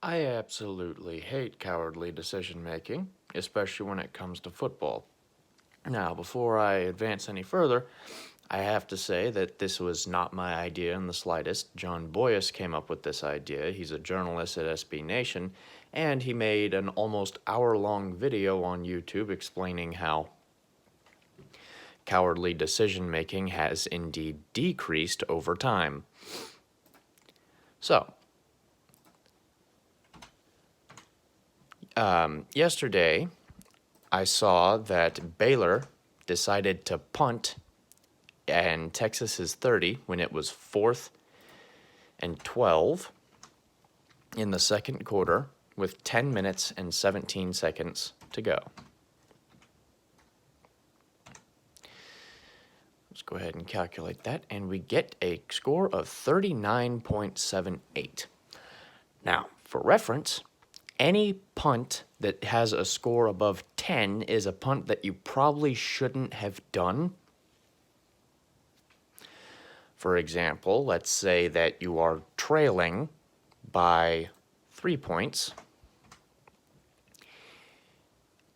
I absolutely hate cowardly decision making, especially when it comes to football. Now, before I advance any further, I have to say that this was not my idea in the slightest. John Boyce came up with this idea. He's a journalist at SB Nation, and he made an almost hour-long video on YouTube explaining how cowardly decision making has indeed decreased over time. So, yesterday I saw that Baylor decided to punt and Texas's 30 when it was 4th and 12 in the second quarter with 10 minutes and 17 seconds to go. Let's go ahead and calculate that, and we get a score of 39.78. Now, for reference, any punt that has a score above 10 is a punt that you probably shouldn't have done. For example, let's say that you are trailing by 3 points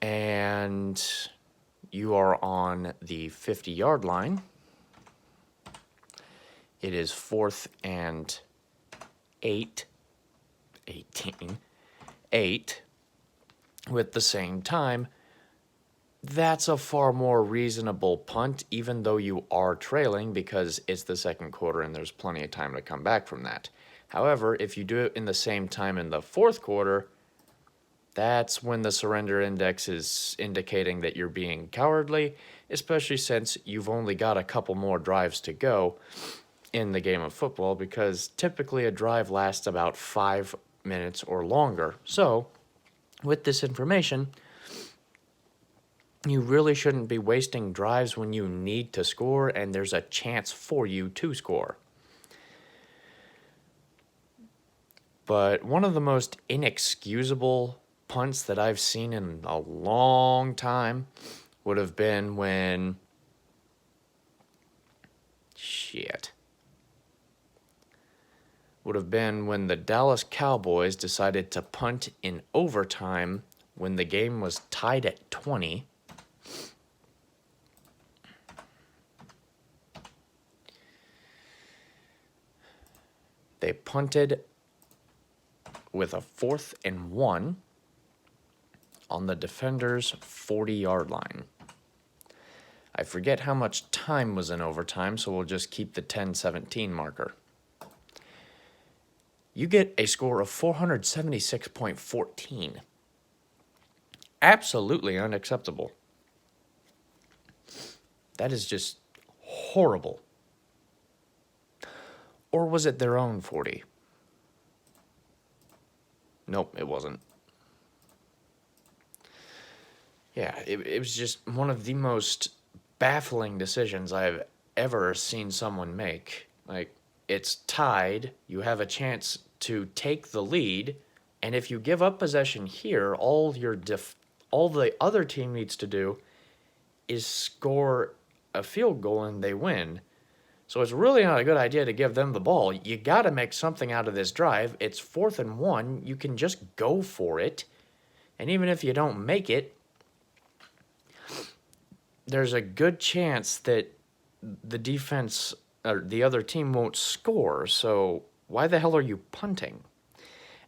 and you are on the 50-yard line. It is 4th and 8 with the same time. That's a far more reasonable punt, even though you are trailing, because it's the second quarter and there's plenty of time to come back from that. However, if you do it in the same time in the fourth quarter, that's when the surrender index is indicating that you're being cowardly, especially since you've only got a couple more drives to go in the game of football, because typically a drive lasts about 5 minutes or longer. So, with this information, you really shouldn't be wasting drives when you need to score and there's a chance for you to score. But one of the most inexcusable punts that I've seen in a long time would have been when... Would have been when the Dallas Cowboys decided to punt in overtime when the game was tied at 20. They punted with a 4th and 1 on the defender's 40-yard line. I forget how much time was in overtime, so we'll just keep the 10-17 marker. You get a score of 476.14. Absolutely unacceptable. That is just horrible. Or was it their own 40? Nope, it wasn't. Yeah, it was just one of the most baffling decisions I've ever seen someone make. Like, it's tied, you have a chance to take the lead, and if you give up possession here, all the other team needs to do is score a field goal and they win. So it's really not a good idea to give them the ball. You got to make something out of this drive. It's 4th and 1. You can just go for it. And even if you don't make it, there's a good chance that the defense or the other team won't score. So why the hell are you punting?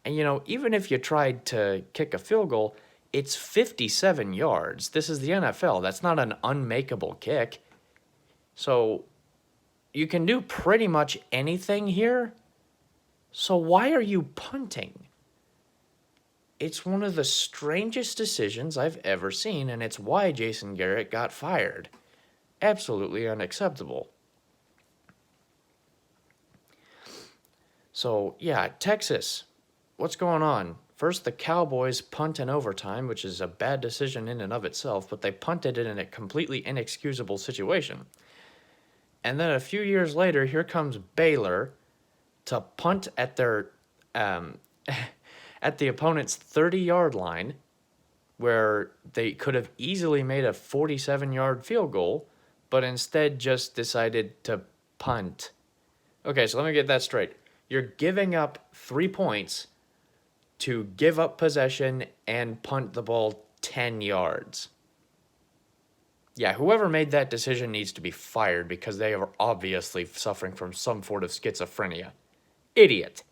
And, even if you tried to kick a field goal, it's 57 yards. This is the NFL. That's not an unmakeable kick. So you can do pretty much anything here. So why are you punting? It's one of the strangest decisions I've ever seen, and it's why Jason Garrett got fired. Absolutely unacceptable. So, yeah, Texas, what's going on? First, the Cowboys punt in overtime, which is a bad decision in and of itself, but they punted it in a completely inexcusable situation. And then a few years later, here comes Baylor to punt at their at the opponent's 30-yard line, where they could have easily made a 47-yard field goal, but instead just decided to punt. Okay, so let me get that straight. You're giving up 3 points to give up possession and punt the ball 10 yards. Yeah, whoever made that decision needs to be fired because they are obviously suffering from some sort of schizophrenia. Idiot.